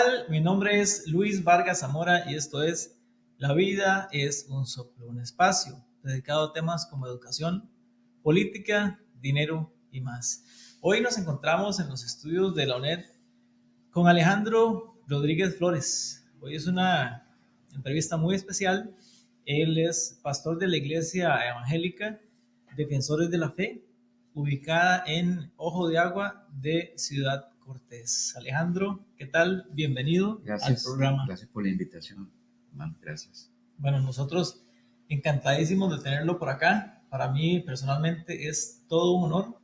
tal? Mi nombre es Luis Vargas Zamora y esto es La vida es un soplo, un espacio dedicado a temas como educación, política, dinero y más. Hoy nos encontramos en los estudios de la UNED con Alejandro Rodríguez Flores. Hoy es una entrevista muy especial. Él es pastor de la Iglesia Evangélica Defensores de la Fe, ubicada en Ojo de Agua de Ciudad Cortés. Alejandro, ¿qué tal? Bienvenido al programa. Gracias por la invitación, hermano, gracias. Bueno, nosotros encantadísimos de tenerlo por acá. Para mí personalmente es todo un honor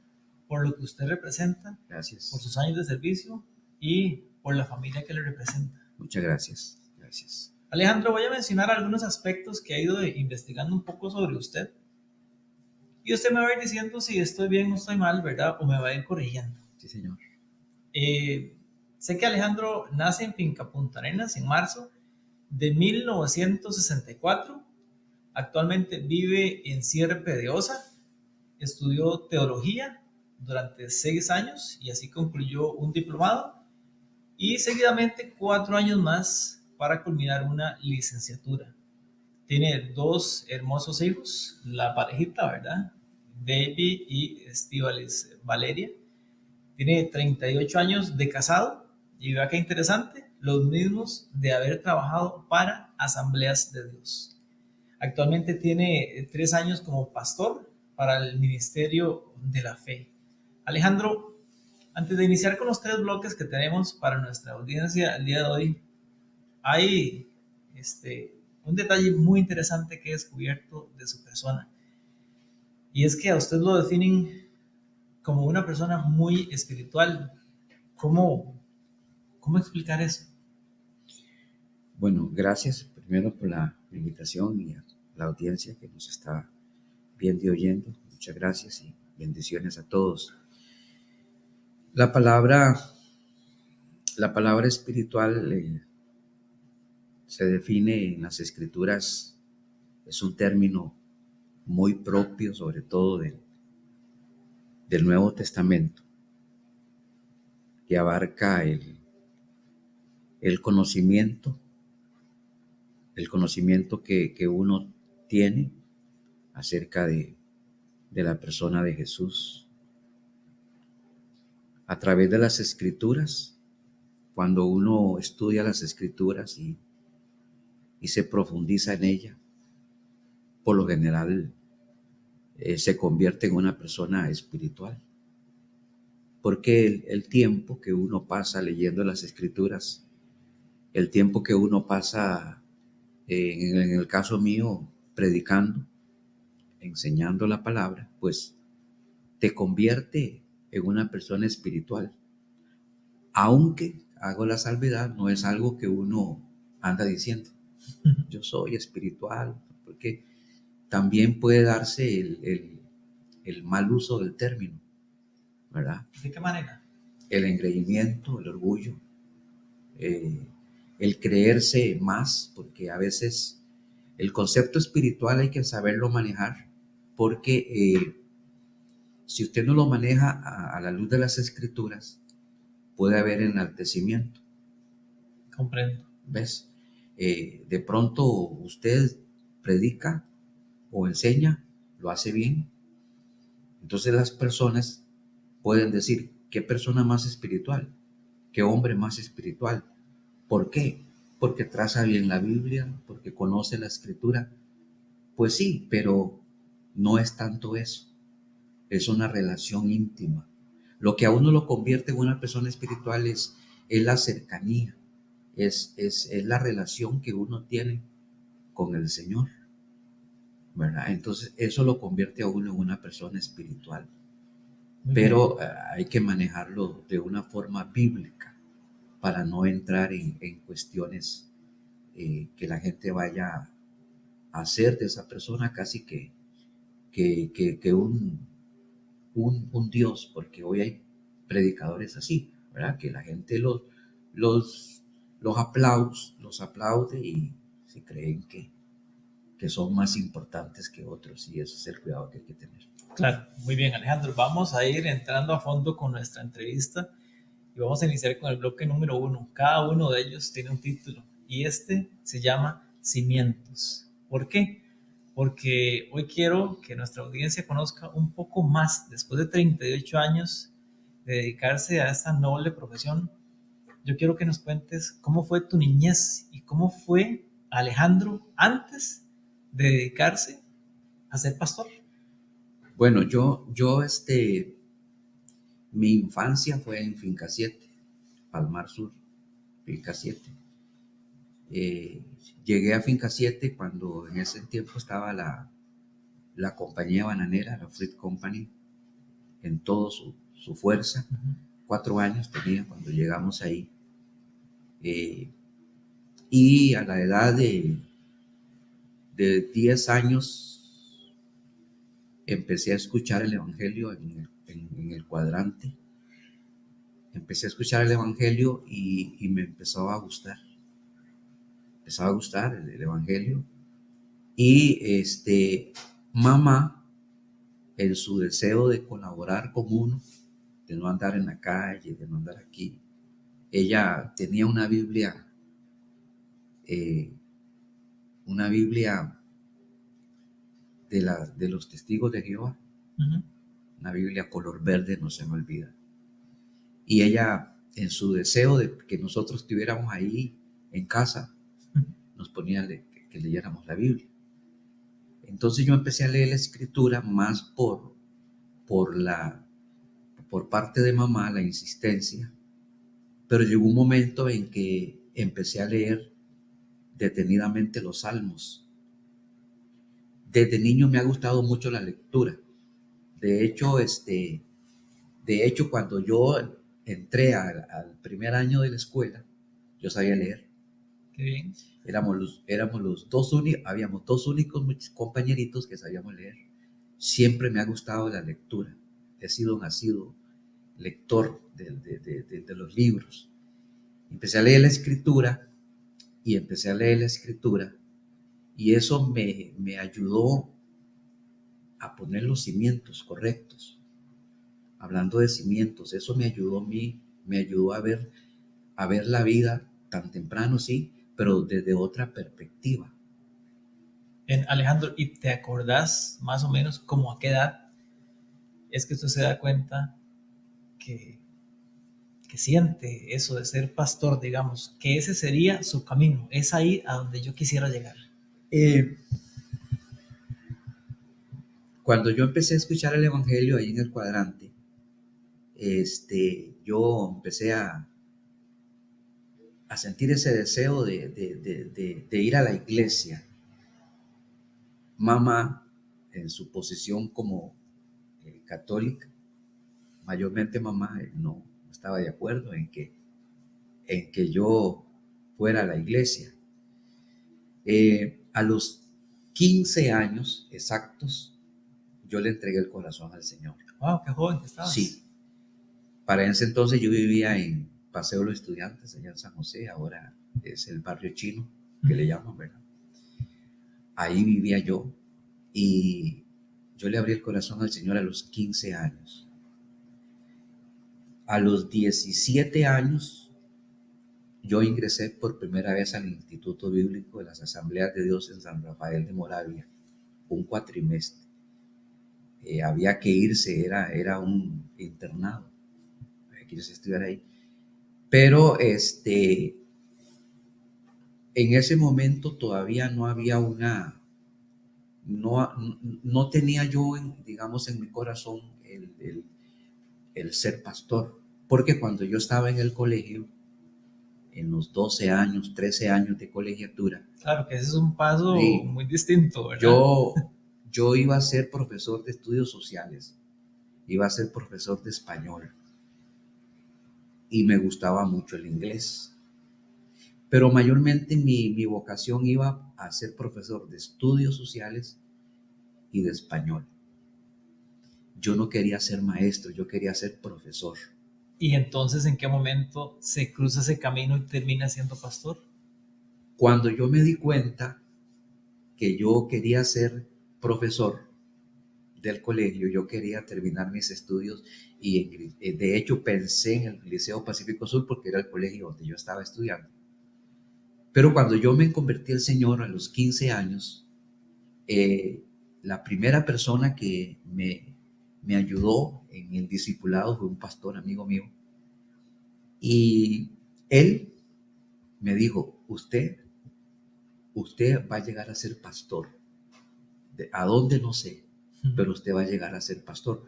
por lo que usted representa, Gracias. por sus años de servicio y por la familia que le representa. Muchas gracias, gracias. Alejandro, voy a mencionar algunos aspectos que he ido investigando un poco sobre usted. Y usted me va a ir diciendo si estoy bien o estoy mal, ¿verdad? O me va a ir corrigiendo. Sí, señor. Sé que Alejandro nace en Finca Punta Arenas en marzo de 1964. Actualmente vive en Sierpe de Osa. Estudió teología durante 6 años y así concluyó un diplomado y seguidamente 4 años más para culminar una licenciatura. Tiene 2 hermosos hijos, la parejita, ¿verdad? Baby y Estíbaliz Valeria. Tiene 38 años de casado y vea qué interesante, los mismos de haber trabajado para Asambleas de Dios. Actualmente tiene 3 años como pastor para el Ministerio de la Fe. Alejandro, antes de iniciar con los 3 bloques que tenemos para nuestra audiencia el día de hoy, hay un detalle muy interesante que he descubierto de su persona. Y es que a usted lo definen como una persona muy espiritual. ¿Cómo explicar eso? Bueno, gracias primero por la invitación y a la audiencia que nos está viendo y oyendo. Muchas gracias y bendiciones a todos. La palabra espiritual se define en las Escrituras, es un término muy propio, sobre todo del Nuevo Testamento, que abarca el conocimiento que uno tiene acerca de la persona de Jesús. A través de las Escrituras, cuando uno estudia las Escrituras y se profundiza en ella, por lo general se convierte en una persona espiritual. Porque el tiempo que uno pasa leyendo las Escrituras, el tiempo que uno pasa, en el caso mío, predicando, enseñando la palabra, pues te convierte en una persona espiritual. Aunque, hago la salvedad, no es algo que uno anda diciendo, yo soy espiritual, porque también puede darse el mal uso del término, ¿verdad? ¿De qué manera? El engreimiento, el orgullo, el creerse más, porque a veces el concepto espiritual hay que saberlo manejar, porque si usted no lo maneja a la luz de las Escrituras, puede haber enaltecimiento. Comprendo. ¿Ves? De pronto usted predica o enseña, lo hace bien. Entonces las personas pueden decir, ¿qué persona más espiritual? ¿Qué hombre más espiritual? ¿Por qué? Porque traza bien la Biblia, porque conoce la Escritura. Pues sí, pero no es tanto eso. Es una relación íntima. Lo que a uno lo convierte en una persona espiritual es la cercanía, es la relación que uno tiene con el Señor, ¿verdad? Entonces eso lo convierte a uno en una persona espiritual. Pero hay que manejarlo de una forma bíblica para no entrar en cuestiones que la gente vaya a hacer de esa persona casi que un Dios, porque hoy hay predicadores así, ¿verdad? Que la gente los aplaude y se creen que son más importantes que otros, y ese es el cuidado que hay que tener. Claro, muy bien, Alejandro. Vamos a ir entrando a fondo con nuestra entrevista y vamos a iniciar con el bloque número 1. Cada uno de ellos tiene un título y este se llama Cimientos. ¿Por qué? Porque hoy quiero que nuestra audiencia conozca un poco más, después de 38 años de dedicarse a esta noble profesión. Yo quiero que nos cuentes cómo fue tu niñez y cómo fue Alejandro antes de dedicarse a ser pastor. Bueno, mi infancia fue en Finca 7, Palmar Sur, Finca 7. Llegué a Finca 7 cuando en ese tiempo estaba la compañía bananera, la Fruit Company, en toda su fuerza. 4 años tenía cuando llegamos ahí. Y a la edad de 10 años empecé a escuchar el Evangelio en el cuadrante. Empecé a escuchar el Evangelio y me empezó a gustar. Empezaba a gustar el Evangelio. Y mamá, en su deseo de colaborar con uno, de no andar en la calle, de no andar aquí, ella tenía eh, una Biblia de los testigos de Jehová, una Biblia color verde, no se me olvida. Y ella, en su deseo de que nosotros estuviéramos ahí en casa, nos ponía que leyéramos la Biblia. Entonces yo empecé a leer la escritura más por parte de mamá, la insistencia, pero llegó un momento en que empecé a leer detenidamente los salmos. Desde niño me ha gustado mucho la lectura. De hecho, cuando yo entré al primer año de la escuela, yo sabía leer. Qué bien. Habíamos dos únicos compañeritos que sabíamos leer. Siempre me ha gustado la lectura. He sido nacido lector de los libros. Empecé a leer la escritura y eso me ayudó a poner los cimientos correctos. Hablando de cimientos, eso me ayudó a ver la vida tan temprano, sí, pero desde otra perspectiva. Alejandro, ¿y te acordás más o menos como a qué edad es que usted se da cuenta que siente eso de ser pastor, digamos, que ese sería su camino, es ahí a donde yo quisiera llegar? Cuando yo empecé a escuchar el Evangelio ahí en el cuadrante, yo empecé a sentir ese deseo de ir a la iglesia. Mamá, en su posición como católica, mayormente mamá no estaba de acuerdo en que yo fuera a la iglesia. A los 15 años exactos, yo le entregué el corazón al Señor. ¡Wow! ¡Qué joven que estabas! Sí. Para ese entonces yo vivía en Paseo de los Estudiantes, allá en San José, ahora es el barrio chino, que le llaman, ¿verdad? Ahí vivía yo y yo le abrí el corazón al Señor a los 15 años. A los 17 años, yo ingresé por primera vez al Instituto Bíblico de las Asambleas de Dios en San Rafael de Moravia, un cuatrimestre. Había que irse, era un internado, había que irse a estudiar ahí. Pero en ese momento todavía no había no tenía yo, digamos, en mi corazón el ser pastor, porque cuando yo estaba en el colegio, en los 12 años, 13 años de colegiatura. Claro que ese es un paso sí, muy distinto, ¿verdad? Yo iba a ser profesor de estudios sociales, iba a ser profesor de español y me gustaba mucho el inglés. Pero mayormente mi vocación iba a ser profesor de estudios sociales y de español. Yo no quería ser maestro, yo quería ser profesor. ¿Y entonces en qué momento se cruza ese camino y termina siendo pastor? Cuando yo me di cuenta que yo quería ser profesor del colegio, yo quería terminar mis estudios y de hecho pensé en el Liceo Pacífico Sur porque era el colegio donde yo estaba estudiando. Pero cuando yo me convertí al Señor a los 15 años, la primera persona que me ayudó en el discipulado fue un pastor amigo mío. Y él me dijo, usted va a llegar a ser pastor. ¿A dónde? No sé, pero usted va a llegar a ser pastor.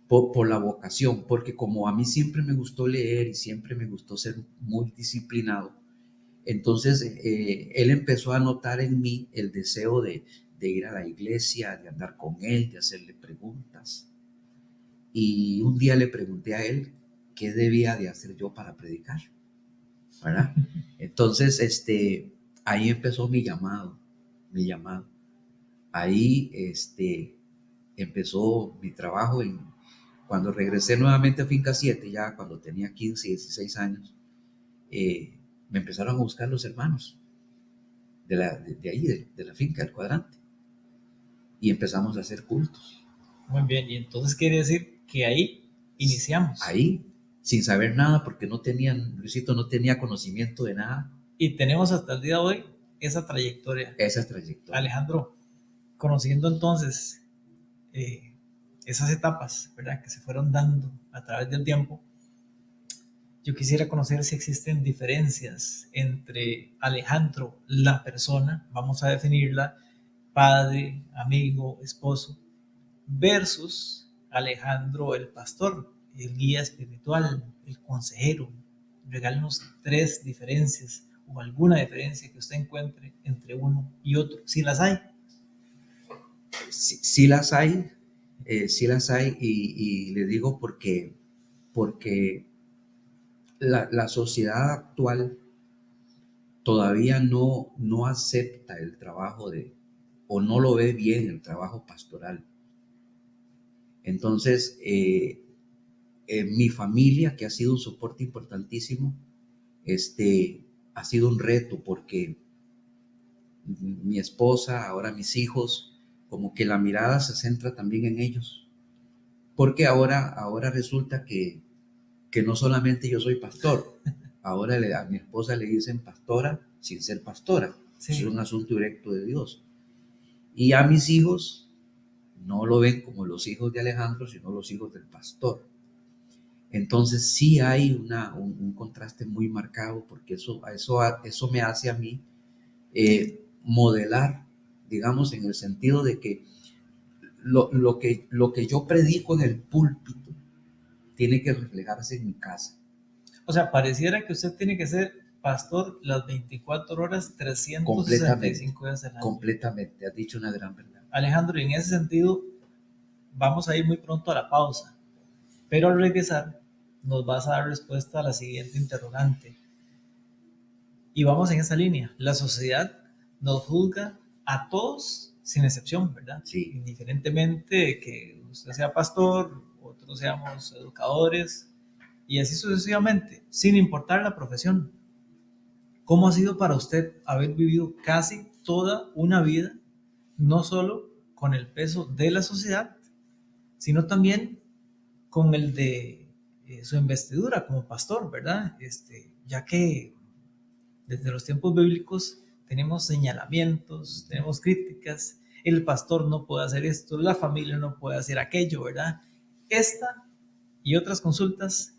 Por la vocación, porque como a mí siempre me gustó leer y siempre me gustó ser muy disciplinado, entonces él empezó a notar en mí el deseo de ir a la iglesia, de andar con él, de hacerle preguntas. Y un día le pregunté a él qué debía de hacer yo para predicar, ¿verdad? Entonces, ahí empezó mi llamado. Ahí, empezó mi trabajo cuando regresé nuevamente a Finca 7, ya cuando tenía 15, 16 años, me empezaron a buscar los hermanos de ahí, de la finca, del cuadrante, y empezamos a hacer cultos. Muy bien, y entonces quiere decir que ahí iniciamos. Ahí, sin saber nada, porque Luisito no tenía conocimiento de nada. Y tenemos hasta el día de hoy esa trayectoria. Esa trayectoria. Alejandro, conociendo entonces esas etapas, ¿verdad?, que se fueron dando a través del tiempo, yo quisiera conocer si existen diferencias entre Alejandro, la persona, vamos a definirla, padre, amigo, esposo, versus Alejandro, el pastor, el guía espiritual, el consejero. Regálenos 3 diferencias o alguna diferencia que usted encuentre entre uno y otro, si las hay. Sí las hay, y le digo porque la sociedad actual todavía no acepta el trabajo o no lo ve bien el trabajo pastoral. Entonces, mi familia, que ha sido un soporte importantísimo, ha sido un reto porque mi esposa, ahora mis hijos, como que la mirada se centra también en ellos. Porque ahora resulta que no solamente yo soy pastor, ahora a mi esposa le dicen pastora sin ser pastora. Sí. Es un asunto directo de Dios. Y a mis hijos no lo ven como los hijos de Alejandro, sino los hijos del pastor. Entonces sí hay un contraste muy marcado, porque eso me hace a mí modelar, digamos, en el sentido de que lo que yo predico en el púlpito tiene que reflejarse en mi casa. O sea, pareciera que usted tiene que ser pastor las 24 horas, 365 días al año. Completamente, has dicho una gran verdad. Alejandro, y en ese sentido, vamos a ir muy pronto a la pausa, pero al regresar nos vas a dar respuesta a la siguiente interrogante. Y vamos en esa línea. La sociedad nos juzga a todos sin excepción, ¿verdad? Sí. Indiferentemente de que usted sea pastor, otros seamos educadores, y así sucesivamente, sin importar la profesión. ¿Cómo ha sido para usted haber vivido casi toda una vida, no solo con el peso de la sociedad, sino también con el de su investidura como pastor, ¿verdad? Ya que desde los tiempos bíblicos tenemos señalamientos, tenemos críticas, el pastor no puede hacer esto, la familia no puede hacer aquello, ¿verdad? Esta y otras consultas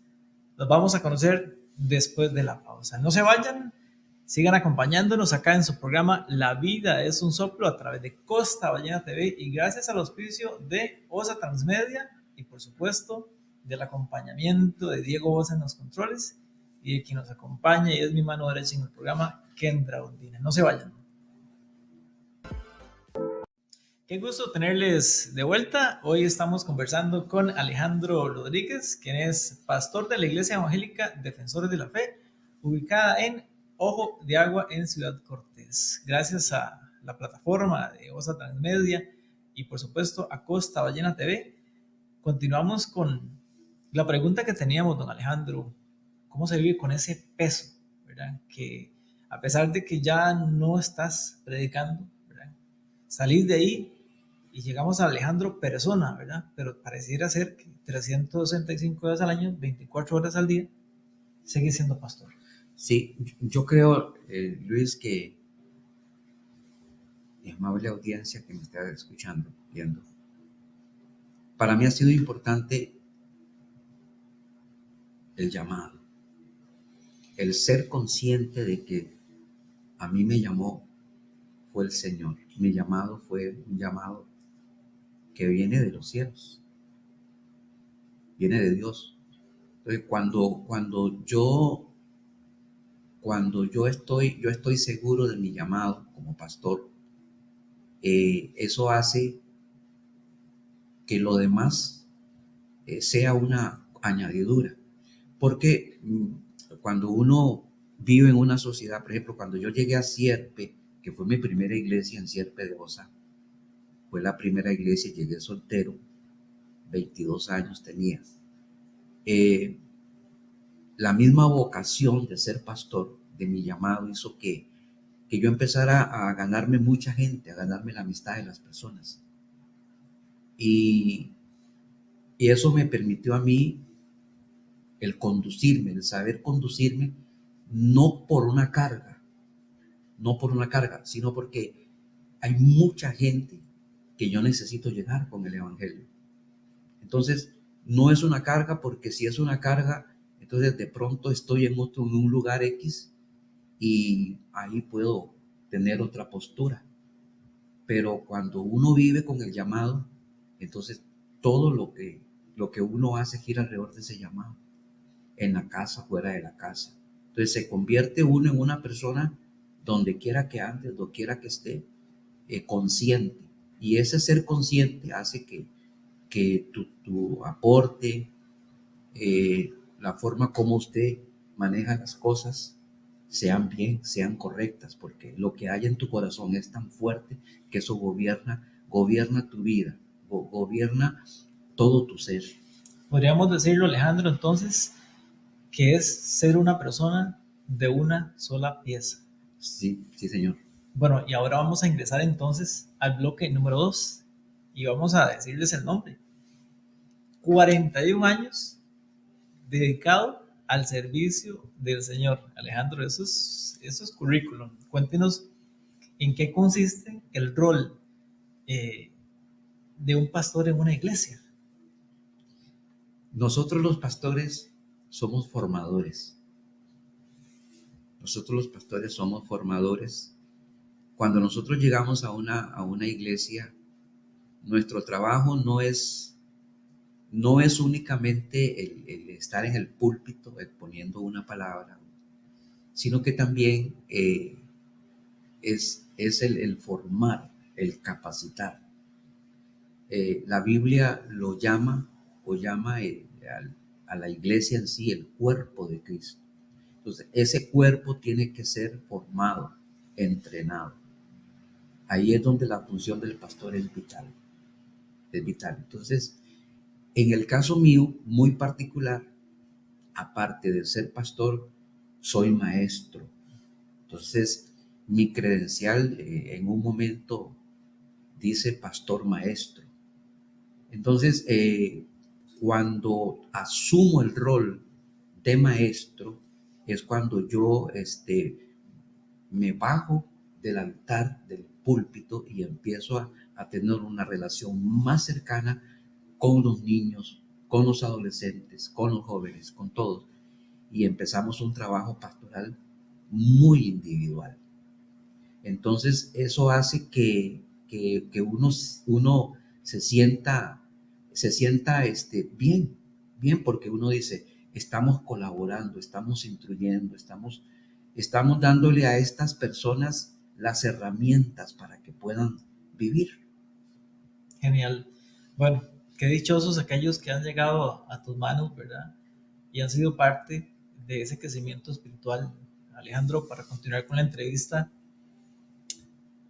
las vamos a conocer después de la pausa. No se vayan, sigan acompañándonos acá en su programa La Vida es un Soplo a través de Costa Ballena TV y gracias al auspicio de OSA Transmedia y por supuesto del acompañamiento de Diego Osa en los controles y de quien nos acompaña y es mi mano derecha en el programa, Kendra Undina. No se vayan. Qué gusto tenerles de vuelta. Hoy estamos conversando con Alejandro Rodríguez, quien es pastor de la Iglesia Evangélica Defensores de la Fe, ubicada en Ojo de Agua en Ciudad Cortés. Gracias a la plataforma de OSA Transmedia y por supuesto a Costa Ballena TV, continuamos con la pregunta que teníamos, don Alejandro. ¿Cómo se vive con ese peso, ¿verdad? Que a pesar de que ya no estás predicando, ¿verdad?, salís de ahí y llegamos a Alejandro persona, ¿verdad? Pero pareciera ser que 365 días al año, 24 horas al día, sigue siendo pastor. Sí, yo creo, Luis, que mi amable audiencia que me está escuchando, viendo, para mí ha sido importante el llamado, el ser consciente de que a mí me llamó fue el Señor. Mi llamado fue un llamado que viene de los cielos, viene de Dios. Entonces, cuando yo estoy seguro de mi llamado como pastor, eso hace que lo demás sea una añadidura. Porque cuando uno vive en una sociedad, por ejemplo, cuando yo llegué a Sierpe, que fue mi primera iglesia en Sierpe de Osa, fue la primera iglesia, llegué soltero, 22 años tenía. La misma vocación de ser pastor, de mi llamado, hizo que yo empezara a ganarme mucha gente, a ganarme la amistad de las personas. Y, y eso me permitió a mí el conducirme, el saber conducirme, no por una carga, no por una carga, sino porque hay mucha gente que yo necesito llegar con el Evangelio. Entonces, no es una carga, porque si es una carga, entonces de pronto estoy en un lugar X y ahí puedo tener otra postura. Pero cuando uno vive con el llamado, entonces todo lo que uno hace gira alrededor de ese llamado, en la casa, fuera de la casa. Entonces se convierte uno en una persona donde quiera que ande, donde quiera que esté, consciente. Y ese ser consciente hace que tu aporte, la forma como usted maneja las cosas, sean bien, sean correctas, porque lo que hay en tu corazón es tan fuerte que eso gobierna tu vida, gobierna todo tu ser. Podríamos decirlo, Alejandro, entonces, que es ser una persona de una sola pieza. Sí, sí, señor. Bueno, y ahora vamos a ingresar entonces al bloque número 2 y vamos a decirles el nombre. 41 años dedicado al servicio del Señor. Alejandro, eso es currículum. Cuéntenos en qué consiste el rol eh, de un pastor en una iglesia. Nosotros los pastores somos formadores. Nosotros los pastores somos formadores. Cuando nosotros llegamos a una iglesia, nuestro trabajo no es únicamente el estar en el púlpito exponiendo una palabra, sino que también es el formar, el capacitar. La Biblia lo llama o llama a la iglesia en sí el cuerpo de Cristo. Entonces, ese cuerpo tiene que ser formado, entrenado. Ahí es donde la función del pastor es vital. Es vital. Entonces, en el caso mío, muy particular, aparte de ser pastor, soy maestro. Entonces, mi credencial en un momento dice pastor maestro. Entonces, cuando asumo el rol de maestro, es cuando yo me bajo del altar, del púlpito, y empiezo a tener una relación más cercana con los niños, con los adolescentes, con los jóvenes, con todos. Y empezamos un trabajo pastoral muy individual. Entonces, eso hace que uno se sienta bien, bien, porque uno dice, estamos colaborando, estamos instruyendo, estamos dándole a estas personas las herramientas para que puedan vivir. Genial. Bueno, qué dichosos aquellos que han llegado a tus manos, ¿verdad? Y han sido parte de ese crecimiento espiritual. Alejandro, para continuar con la entrevista,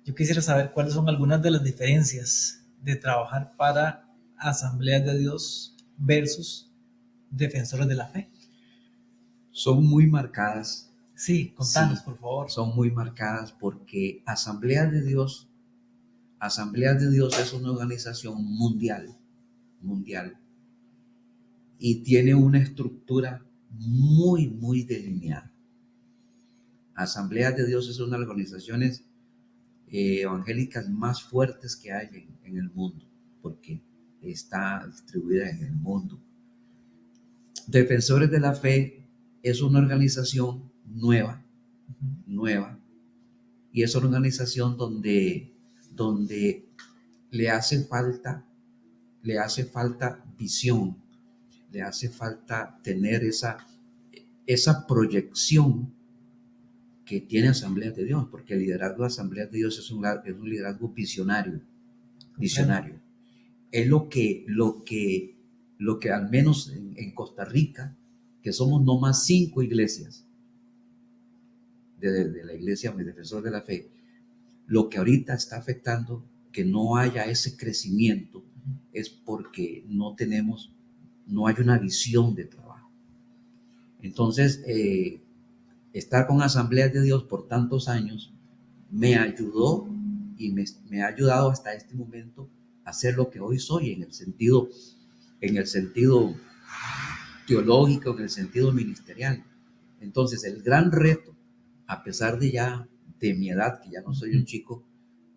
yo quisiera saber cuáles son algunas de las diferencias de trabajar para Asambleas de Dios versus Defensores de la Fe. Son muy marcadas. Sí, contanos, Sí, por favor. son muy marcadas porque Asamblea de Dios Asambleas de Dios es una organización mundial, y tiene una estructura muy, muy delineada. Asambleas de Dios es una de las organizaciones evangélicas más fuertes que hay en el mundo, porque está distribuida en el mundo. Defensores de la Fe es una organización nueva, y es una organización donde le hace falta visión, le hace falta tener esa proyección que tiene Asambleas de Dios, porque el liderazgo de Asambleas de Dios es un liderazgo visionario. Es lo que al menos en Costa Rica, que somos no más 5 iglesias de la iglesia de Defensor de la Fe, lo que ahorita está afectando que no haya ese crecimiento es porque no hay una visión de trabajo. Entonces, estar con Asambleas de Dios por tantos años me ayudó y me ha ayudado hasta este momento a ser lo que hoy soy en el sentido teológico, en el sentido ministerial. Entonces, el gran reto, a pesar de mi edad, que ya no soy un chico,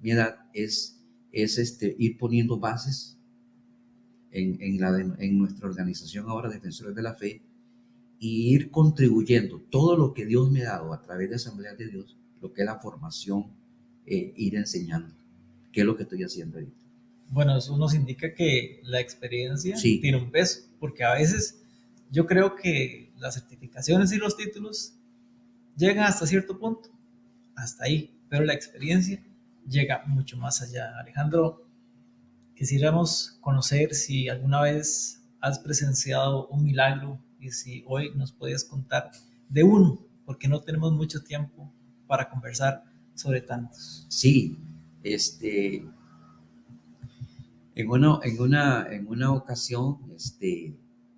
mi edad es ir poniendo bases en nuestra organización ahora, Defensores de la Fe, y ir contribuyendo todo lo que Dios me ha dado a través de Asambleas de Dios, lo que es la formación, ir enseñando, que es lo que estoy haciendo ahorita. Bueno, eso nos indica que la experiencia Sí. tiene un peso, porque a veces yo creo que las certificaciones y los títulos llegan hasta cierto punto, hasta ahí, pero la experiencia llega mucho más allá. Alejandro, quisiéramos conocer si alguna vez has presenciado un milagro y si hoy nos puedes contar de uno, porque no tenemos mucho tiempo para conversar sobre tantos. Sí, en una ocasión,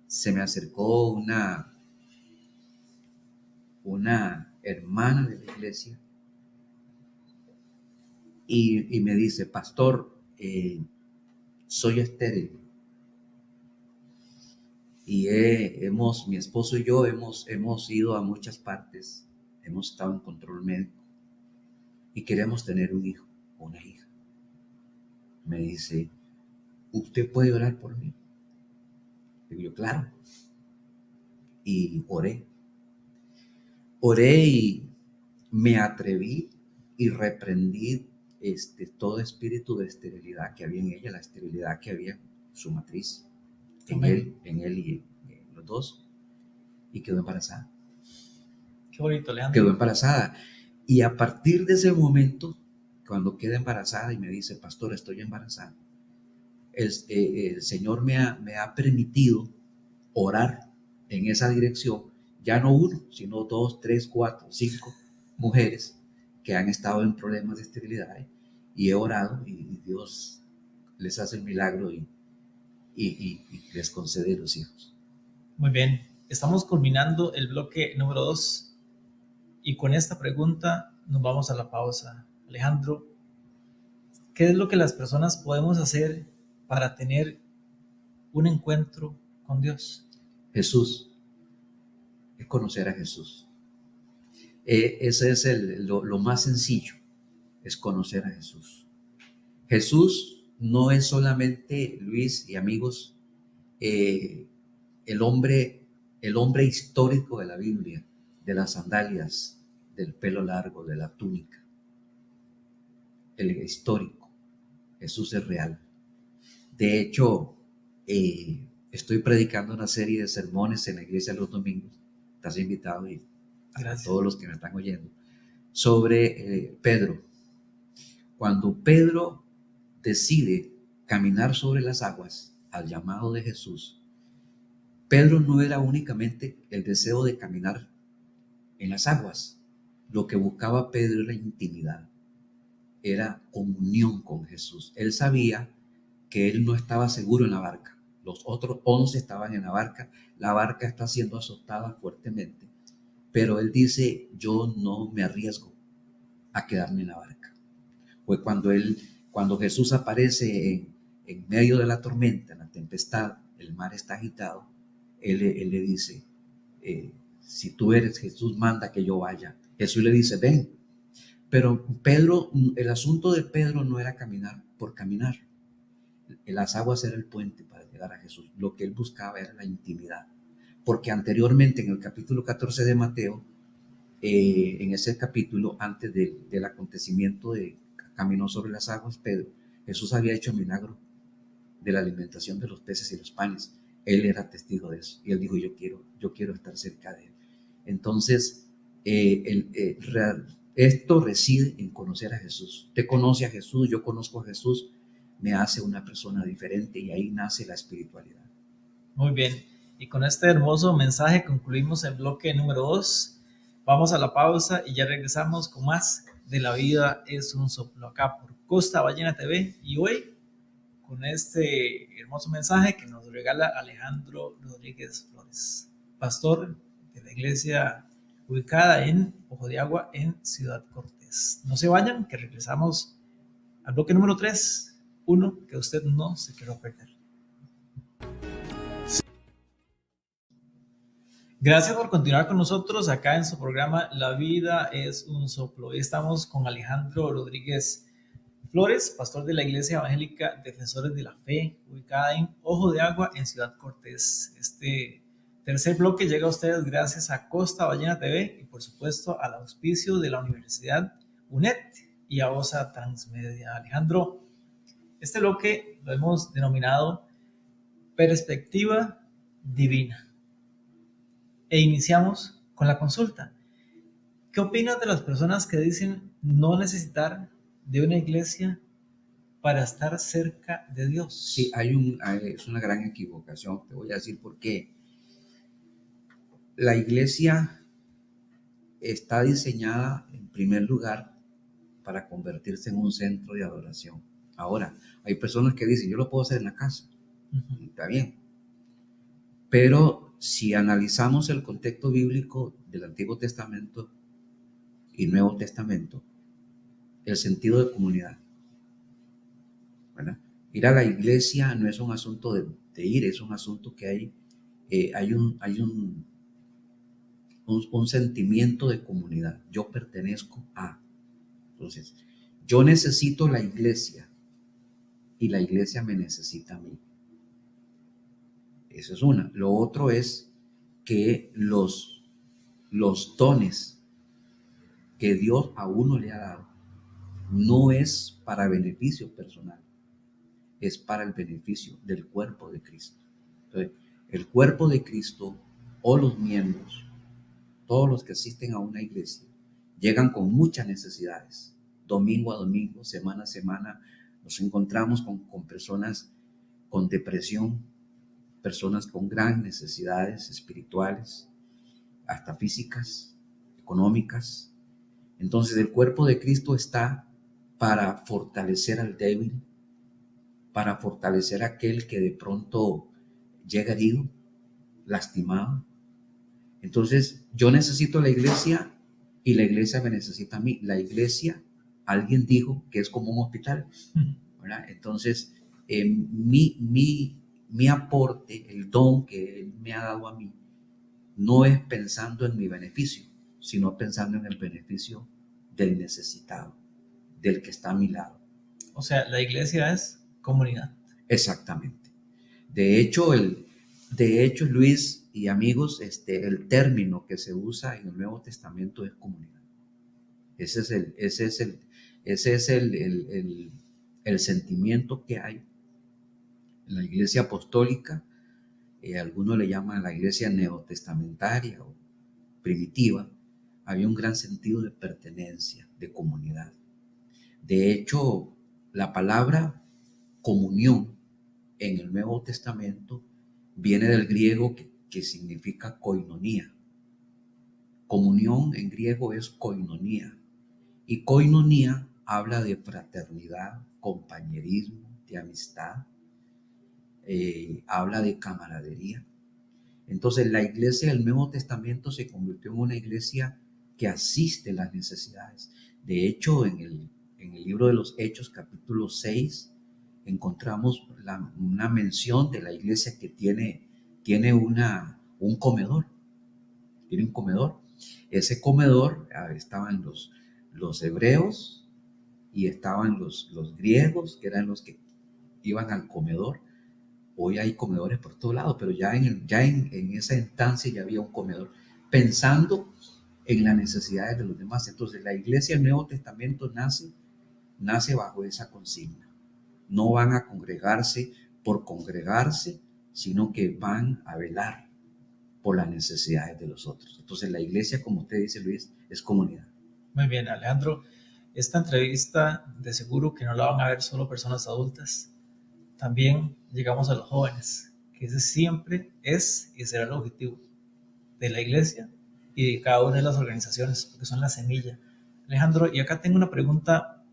se me acercó una hermana de la iglesia y me dice: pastor, soy estéril y mi esposo y yo hemos ido a muchas partes, hemos estado en control médico y queremos tener un hijo o una hija. Me dice: ¿usted puede orar por mí? Digo yo: claro. Y oré y me atreví y reprendí todo espíritu de esterilidad que había en ella, la esterilidad que había en su matriz, en él y en los dos, y quedó embarazada. Qué bonito, Leandro. Quedó embarazada. Y a partir de ese momento, cuando queda embarazada y me dice: pastor, estoy embarazada, el Señor me ha permitido orar en esa dirección, ya no uno, sino 2, 3, 4, 5 mujeres que han estado en problemas de esterilidad, y he orado y Dios les hace el milagro y les concede los hijos. Muy bien, estamos culminando el bloque número 2 y con esta pregunta nos vamos a la pausa. Alejandro, ¿qué es lo que las personas podemos hacer para tener un encuentro con Dios? Jesús, es conocer a Jesús. Ese es lo más sencillo, es conocer a Jesús. Jesús no es solamente, Luis y amigos, el hombre histórico de la Biblia, de las sandalias, del pelo largo, de la túnica. El histórico. Jesús es real. De hecho, estoy predicando una serie de sermones en la iglesia los domingos. Estás invitado, y a todos los que me están oyendo, sobre Pedro. Cuando Pedro decide caminar sobre las aguas al llamado de Jesús, Pedro no era únicamente el deseo de caminar en las aguas. Lo que buscaba Pedro era intimidad, era comunión con Jesús. Él sabía que él no estaba seguro en la barca. Los otros 11 estaban en la barca está siendo azotada fuertemente, pero él dice: yo no me arriesgo a quedarme en la barca. Fue cuando Cuando Jesús aparece en medio de la tormenta, en la tempestad, el mar está agitado, él le dice, si tú eres Jesús, manda que yo vaya. Jesús le dice, ven. Pero Pedro, el asunto de Pedro no era caminar por caminar. Las aguas era el puente para llegar a Jesús. Lo que él buscaba era la intimidad. Porque anteriormente, en el capítulo 14 de Mateo, en ese capítulo, antes del acontecimiento de caminó sobre las aguas Pedro, Jesús había hecho el milagro de la alimentación de los peces y los panes. Él era testigo de eso. Y él dijo, yo quiero estar cerca de él. Entonces, esto reside en conocer a Jesús. Usted conoce a Jesús, yo conozco a Jesús, me hace una persona diferente y ahí nace la espiritualidad. Muy bien. Y con este hermoso mensaje concluimos el bloque número 2. Vamos a la pausa y ya regresamos con más de La Vida es un Soplo acá por Costa Ballena TV. Y hoy con este hermoso mensaje que nos regala Alejandro Rodríguez Flores, pastor de la iglesia ubicada en Ojo de Agua en Ciudad Cortés. No se vayan, que regresamos al bloque número 3, uno que usted no se quiera perder. Gracias por continuar con nosotros acá en su programa La Vida es un Soplo. Hoy estamos con Alejandro Rodríguez Flores, pastor de la Iglesia Evangélica Defensores de la Fe, ubicada en Ojo de Agua en Ciudad Cortés. Este tercer bloque llega a ustedes gracias a Costa Ballena TV y por supuesto al auspicio de la Universidad UNED y a OSA Transmedia. Alejandro, este bloque lo hemos denominado Perspectiva Divina. E iniciamos con la consulta. ¿Qué opinas de las personas que dicen no necesitar de una iglesia para estar cerca de Dios? Sí, es una gran equivocación. Te voy a decir por qué. La iglesia está diseñada en primer lugar para convertirse en un centro de adoración. Ahora, hay personas que dicen, yo lo puedo hacer en la casa. Está bien. Pero si analizamos el contexto bíblico del Antiguo Testamento y Nuevo Testamento, el sentido de comunidad, ¿verdad? Ir a la iglesia no es un asunto de ir, es un asunto que hay un sentimiento de comunidad. Yo pertenezco a. Entonces, yo necesito la iglesia y la iglesia me necesita a mí. Eso es una. Lo otro es que los dones que Dios a uno le ha dado no es para beneficio personal, es para el beneficio del cuerpo de Cristo. Entonces, el cuerpo de Cristo o los miembros, todos los que asisten a una iglesia, llegan con muchas necesidades. Domingo a domingo, semana a semana, nos encontramos con personas con depresión, personas con grandes necesidades espirituales, hasta físicas, económicas. Entonces el cuerpo de Cristo está para fortalecer al débil, para fortalecer a aquel que de pronto llega herido, lastimado. Entonces yo necesito la iglesia y la iglesia me necesita a mí. La iglesia, alguien dijo que es como un hospital, ¿verdad? Entonces mi aporte, el don que Él me ha dado a mí, no es pensando en mi beneficio, sino pensando en el beneficio del necesitado, del que está a mi lado. O sea, la iglesia es comunidad. Exactamente. De hecho, Luis y amigos, el término que se usa en el Nuevo Testamento es comunidad. Ese es el sentimiento que hay en la iglesia apostólica. Algunos le llaman la iglesia neotestamentaria o primitiva. Había un gran sentido de pertenencia, de comunidad. De hecho, la palabra comunión en el Nuevo Testamento viene del griego que significa koinonía. Comunión en griego es koinonía. Y koinonía habla de fraternidad, compañerismo, de amistad, habla de camaradería. Entonces la iglesia del Nuevo Testamento se convirtió en una iglesia que asiste las necesidades. De hecho, en en el libro de los Hechos, capítulo 6, encontramos una mención de la iglesia que tiene un comedor. Tiene un comedor. Ese comedor, estaban los hebreos y estaban los griegos, que eran los que iban al comedor. Hoy hay comedores por todos lados, pero ya en esa instancia ya había un comedor, pensando en las necesidades de los demás. Entonces la iglesia del Nuevo Testamento nace bajo esa consigna. No van a congregarse por congregarse, sino que van a velar por las necesidades de los otros. Entonces la iglesia, como usted dice, Luis, es comunidad. Muy bien, Alejandro. Esta entrevista de seguro que no la van a ver solo personas adultas. También llegamos a los jóvenes, que ese siempre es y será el objetivo de la iglesia y de cada una de las organizaciones, porque son la semilla. Alejandro, y acá tengo una pregunta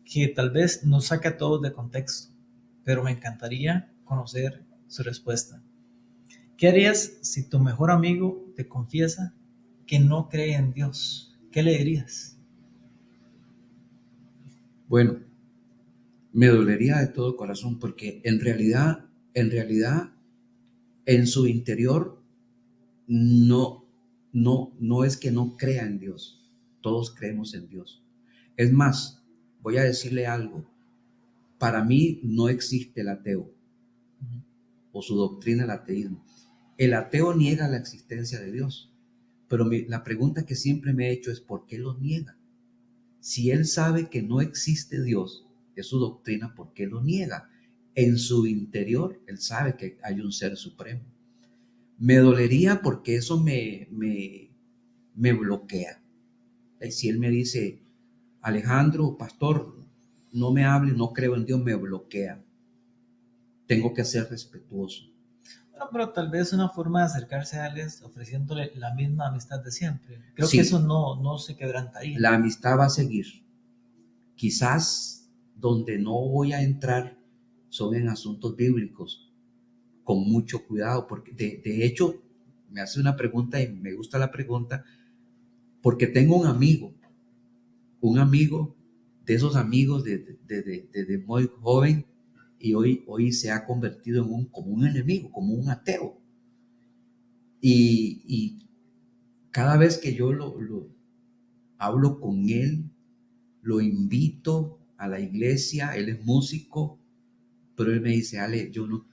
que tal vez nos saque a todos de contexto, pero me encantaría conocer su respuesta. ¿Qué harías si tu mejor amigo te confiesa que no cree en Dios? ¿Qué le dirías? Bueno, me dolería de todo corazón porque en realidad, en su interior no es que no crea en Dios. Todos creemos en Dios. Es más, voy a decirle algo. Para mí no existe el ateo o su doctrina del ateísmo. El ateo niega la existencia de Dios, pero la pregunta que siempre me he hecho es ¿por qué lo niega? Si él sabe que no existe Dios, es su doctrina, ¿por qué lo niega? En su interior, él sabe que hay un ser supremo. Me dolería porque eso me bloquea. Y si él me dice, Alejandro, pastor, no me hable, no creo en Dios, me bloquea. Tengo que ser respetuoso. Bueno, pero tal vez una forma de acercarse a él es ofreciéndole la misma amistad de siempre. Creo que eso Sí, no se quebrantaría. la amistad va a seguir. Quizás donde no voy a entrar son en asuntos bíblicos, con mucho cuidado, porque de hecho me hace una pregunta y me gusta la pregunta, porque tengo un amigo de esos amigos desde muy joven y hoy se ha convertido como un enemigo, como un ateo. Y cada vez que yo lo hablo con él, lo invito a la iglesia, él es músico, pero él me dice, Ale, yo no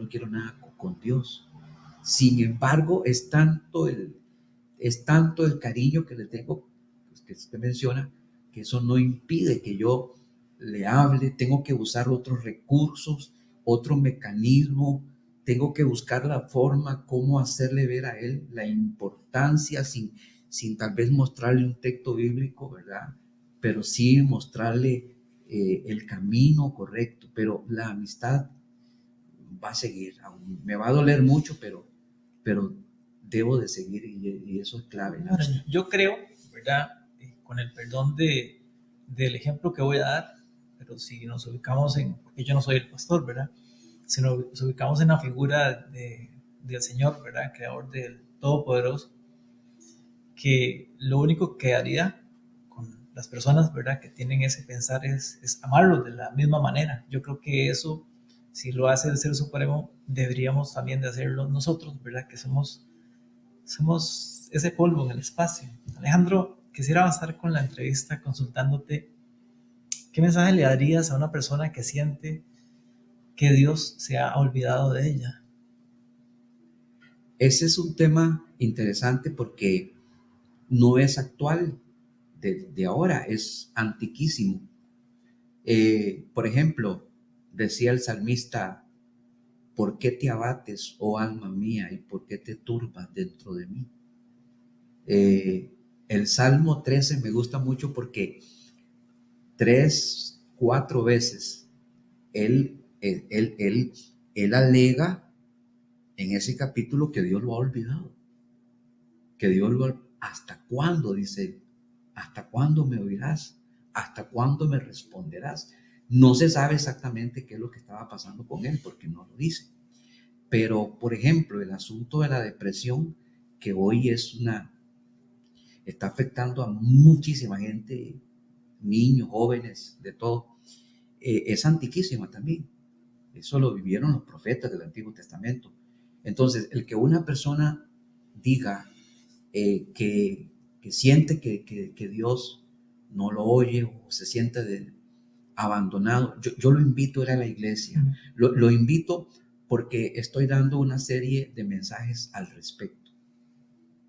quiero nada con Dios. Sin embargo, es tanto el cariño que le tengo, pues, que usted menciona, que eso no impide que yo le hable. Tengo que usar otros recursos, otro mecanismo, tengo que buscar la forma, cómo hacerle ver a él la importancia sin tal vez mostrarle un texto bíblico, ¿verdad? Pero sí mostrarle el camino correcto. Pero la amistad va a seguir, me va a doler mucho, pero debo de seguir y eso es clave. Ahora, yo creo, ¿verdad? Con el perdón del ejemplo que voy a dar, pero si nos ubicamos porque yo no soy el pastor, ¿verdad? Si nos ubicamos en la figura del Señor, ¿verdad? Creador del Todopoderoso, que lo único que haría con las personas, ¿verdad? Que tienen ese pensar es amarlos de la misma manera. Yo creo que eso, si lo hace el Ser Supremo, deberíamos también de hacerlo nosotros, ¿verdad? Que somos ese polvo en el espacio. Alejandro, quisiera avanzar con la entrevista consultándote qué mensaje le darías a una persona que siente que Dios se ha olvidado de ella. Ese es un tema interesante porque no es actual de ahora, es antiquísimo. Por ejemplo, decía el salmista, ¿por qué te abates, oh alma mía, y por qué te turbas dentro de mí? El Salmo 13 me gusta mucho porque 3, 4 veces él alega en ese capítulo que Dios lo ha olvidado, que ¿hasta cuándo? Dice él, ¿hasta cuándo me oirás? ¿Hasta cuándo me responderás? No se sabe exactamente qué es lo que estaba pasando con él porque no lo dice. Pero, por ejemplo, el asunto de la depresión, que hoy está afectando a muchísima gente niños, jóvenes, de todo, es antiquísima también. Eso lo vivieron los profetas del Antiguo Testamento. Entonces, el que una persona diga que siente que Dios no lo oye o se siente abandonado, yo lo invito a ir a la iglesia. Lo invito porque estoy dando una serie de mensajes al respecto.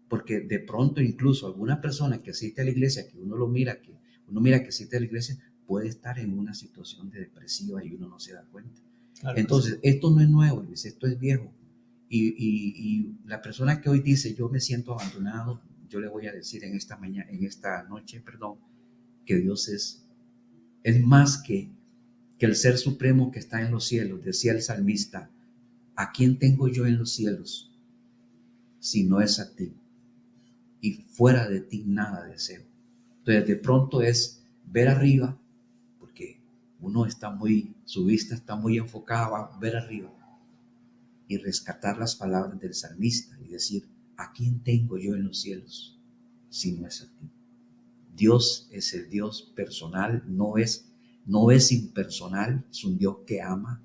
Porque de pronto incluso alguna persona que asiste a la iglesia, que uno mira que asiste a la iglesia, puede estar en una situación de depresiva y uno no se da cuenta. Claro. Entonces, sí, esto no es nuevo, Luis, esto es viejo. Y la persona que hoy dice, yo me siento abandonado, yo le voy a decir en esta noche, que Dios es más que el ser supremo que está en los cielos. Decía el salmista, ¿a quién tengo yo en los cielos si no es a ti? Y fuera de ti nada deseo. Entonces de pronto es ver arriba, porque su vista está muy enfocada a ver arriba y rescatar las palabras del salmista y decir, ¿a quién tengo yo en los cielos si no es a ti? Dios es el Dios personal, no es impersonal, es un Dios que ama,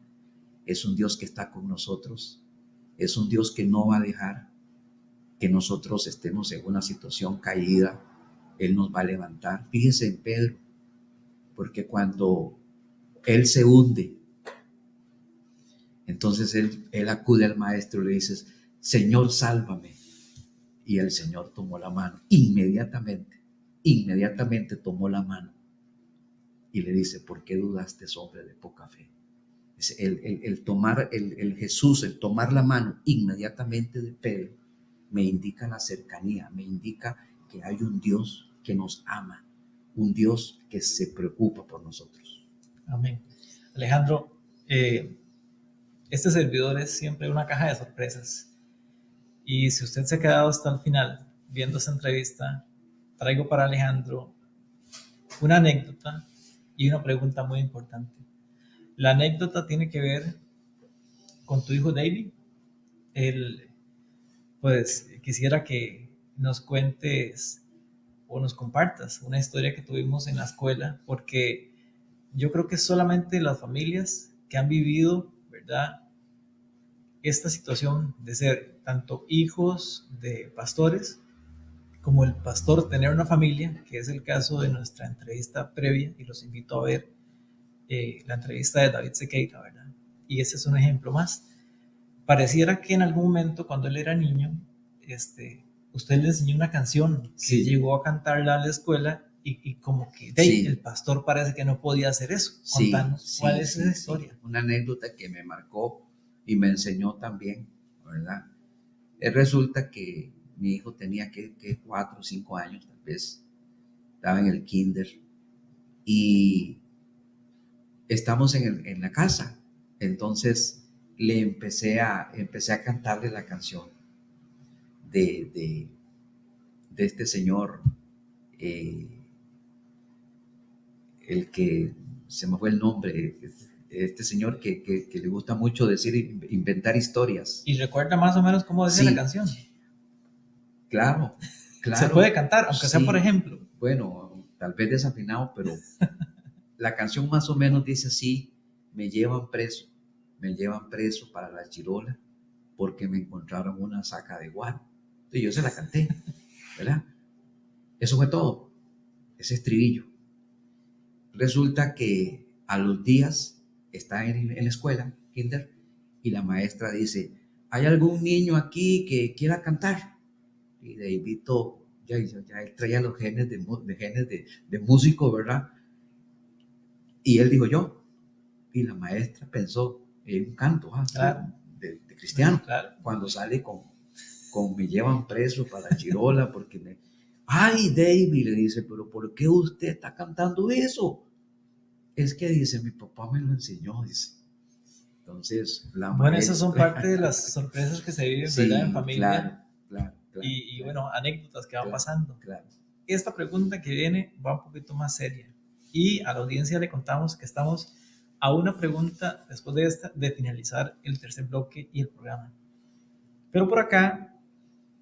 es un Dios que está con nosotros, es un Dios que no va a dejar que nosotros estemos en una situación caída. Él nos va a levantar. Fíjese en Pedro, porque cuando él se hunde, entonces él acude al maestro y le dice, Señor, sálvame. Y el Señor tomó la mano, inmediatamente tomó la mano y le dice, ¿por qué dudaste, hombre de poca fe? El Jesús, el tomar la mano inmediatamente de Pedro, me indica la cercanía, me indica que hay un Dios que nos ama, un Dios que se preocupa por nosotros. Amén. Alejandro, este servidor es siempre una caja de sorpresas. Y si usted se ha quedado hasta el final viendo esta entrevista, traigo para Alejandro una anécdota y una pregunta muy importante. La anécdota tiene que ver con tu hijo David. Pues quisiera que nos cuentes o nos compartas una historia que tuvimos en la escuela, porque yo creo que solamente las familias que han vivido, ¿verdad?, esta situación de ser tanto hijos de pastores como el pastor tener una familia, que es el caso de nuestra entrevista previa, y los invito a ver la entrevista de David Sequeira, ¿verdad? Y ese es un ejemplo más. Pareciera que en algún momento cuando él era niño, usted le enseñó una canción que sí, llegó a cantarla a la escuela y como que sí, el pastor parece que no podía hacer eso. Contanos, sí, ¿cuál es esa historia? Sí. Una anécdota que me marcó y me enseñó también, ¿verdad? Resulta que mi hijo tenía que 4 o 5 años, tal vez, estaba en el kinder y estamos en la casa. Entonces le empecé a cantarle la canción de este señor, el que se me fue el nombre, este señor que le gusta mucho decir, inventar historias. ¿Y recuerda más o menos cómo decía la canción? Claro. Se puede cantar, aunque sea por ejemplo. Bueno, tal vez desafinado, pero la canción más o menos dice así: me llevan preso para la chirola porque me encontraron una saca de guaro. Y yo se la canté, ¿verdad? Eso fue todo, ese estribillo. Resulta que a los días está en la escuela, kinder, y la maestra dice, ¿hay algún niño aquí que quiera cantar? Y Davidito ya él traía los genes de músico, ¿verdad? Y él dijo yo, y la maestra pensó en un canto claro, de cristiano, claro, cuando sale con me llevan preso para Chirola porque me... Ay, David, le dice, pero ¿por qué usted está cantando eso? Es que dice, mi papá me lo enseñó, dice. Entonces, bueno, esas son parte de las sorpresas que se viven, sí, ¿verdad? En familia. Claro. Y bueno, anécdotas que van pasando. Claro. Esta pregunta que viene va un poquito más seria. Y a la audiencia le contamos que estamos a una pregunta después de esta de finalizar el tercer bloque y el programa. Pero por acá,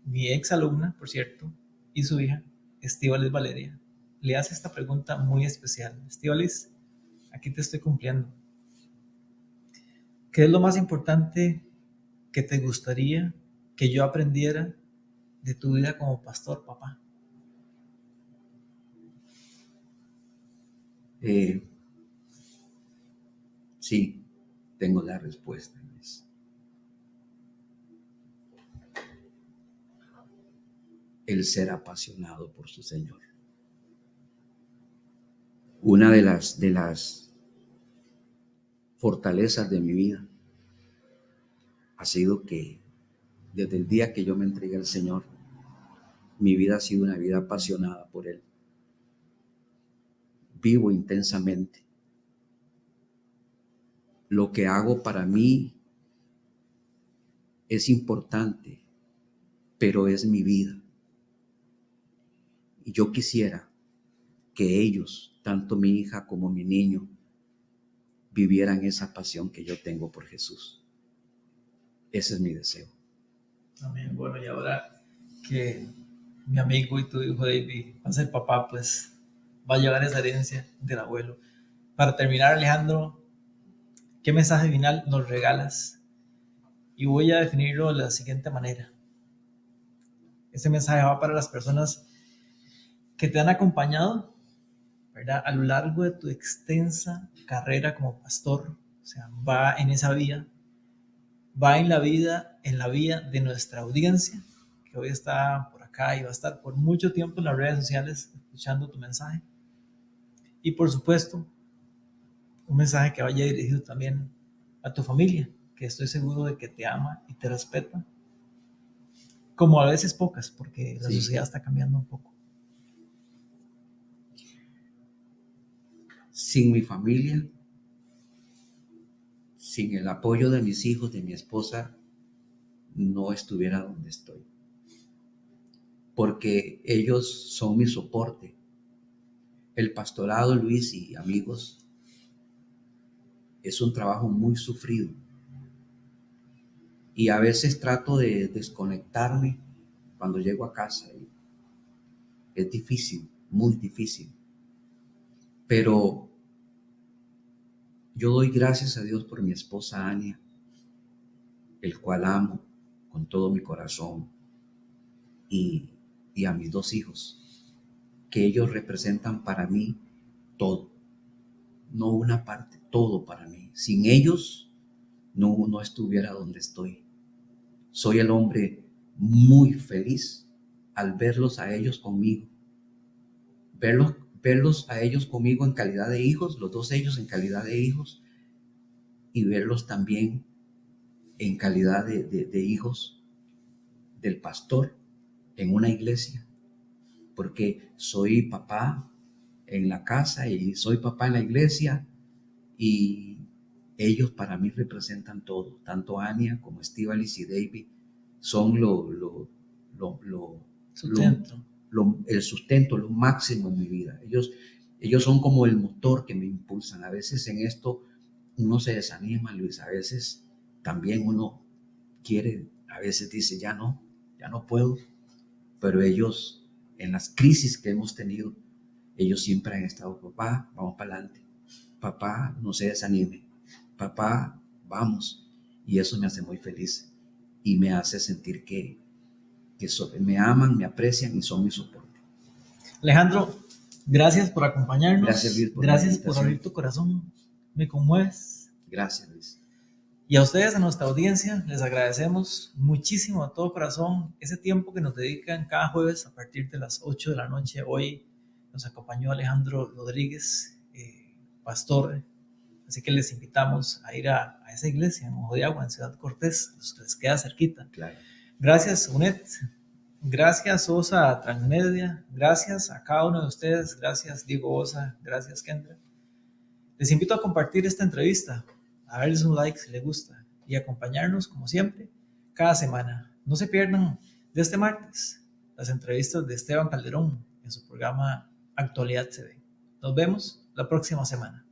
mi ex alumna, por cierto, y su hija, Estíbaliz Valeria, le hace esta pregunta muy especial. Estíbaliz, aquí te estoy cumpliendo. ¿Qué es lo más importante que te gustaría que yo aprendiera de tu vida como pastor, papá? Sí, tengo la respuesta, Luis. El ser apasionado por su Señor. Una de las fortalezas de mi vida ha sido que desde el día que yo me entregué al Señor, mi vida ha sido una vida apasionada por Él. Vivo intensamente. Lo que hago para mí es importante, pero es mi vida. Y yo quisiera que ellos, tanto mi hija como mi niño, vivieran esa pasión que yo tengo por Jesús. Ese es mi deseo. Amén. Bueno, y ahora que mi amigo y tu hijo David va a ser papá, pues va a llevar esa herencia del abuelo. Para terminar, Alejandro, ¿qué mensaje final nos regalas? Y voy a definirlo de la siguiente manera. Este mensaje va para las personas que te han acompañado, ¿verdad? A lo largo de tu extensa carrera como pastor. O sea, va en esa vía, va en la vía de nuestra audiencia, que hoy está por acá y va a estar por mucho tiempo en las redes sociales escuchando tu mensaje. Y por supuesto, un mensaje que vaya dirigido también a tu familia, que estoy seguro de que te ama y te respeta, como a veces pocas, porque la sociedad está cambiando un poco. Sin mi familia, sin el apoyo de mis hijos, de mi esposa, no estuviera donde estoy. Porque ellos son mi soporte. El pastorado, Luis y amigos, es un trabajo muy sufrido. Y a veces trato de desconectarme cuando llego a casa. Es difícil, muy difícil. Pero yo doy gracias a Dios por mi esposa Ania, el cual amo con todo mi corazón, y a mis dos hijos, que ellos representan para mí todo, no una parte, todo para mí. Sin ellos no estuviera donde estoy. Soy el hombre muy feliz al verlos a ellos conmigo, verlos a ellos conmigo en calidad de hijos, los dos ellos en calidad de hijos, y verlos también en calidad de hijos del pastor en una iglesia, porque soy papá en la casa y soy papá en la iglesia, y ellos para mí representan todo. Tanto Ania como Estíbaliz y David son Sustento. el sustento, lo máximo en mi vida. Ellos son como el motor que me impulsan. A veces en esto uno se desanima, Luis. A veces también uno quiere, a veces dice, ya no puedo. Pero ellos, en las crisis que hemos tenido, ellos siempre han estado: papá, vamos para adelante, papá, no se desanime, papá, vamos. Y eso me hace muy feliz y me hace sentir que me aman, me aprecian y son mi soporte. Alejandro, gracias por acompañarnos. Gracias, Luis, gracias por abrir tu corazón. Me conmueves. Gracias, Luis. Y a ustedes, a nuestra audiencia, les agradecemos muchísimo de todo corazón ese tiempo que nos dedican cada jueves a partir de las 8 de la noche. Hoy nos acompañó Alejandro Rodríguez, pastor. Así que les invitamos a ir a esa iglesia en Ojo de Agua, en Ciudad Cortés, los que les queda cerquita. Claro. Gracias, UNED. Gracias, Osa Transmedia. Gracias a cada uno de ustedes. Gracias, Diego Osa. Gracias, Kendra. Les invito a compartir esta entrevista, a darles un like si les gusta y acompañarnos, como siempre, cada semana. No se pierdan de este martes las entrevistas de Esteban Calderón en su programa Actualidad TV. Nos vemos la próxima semana.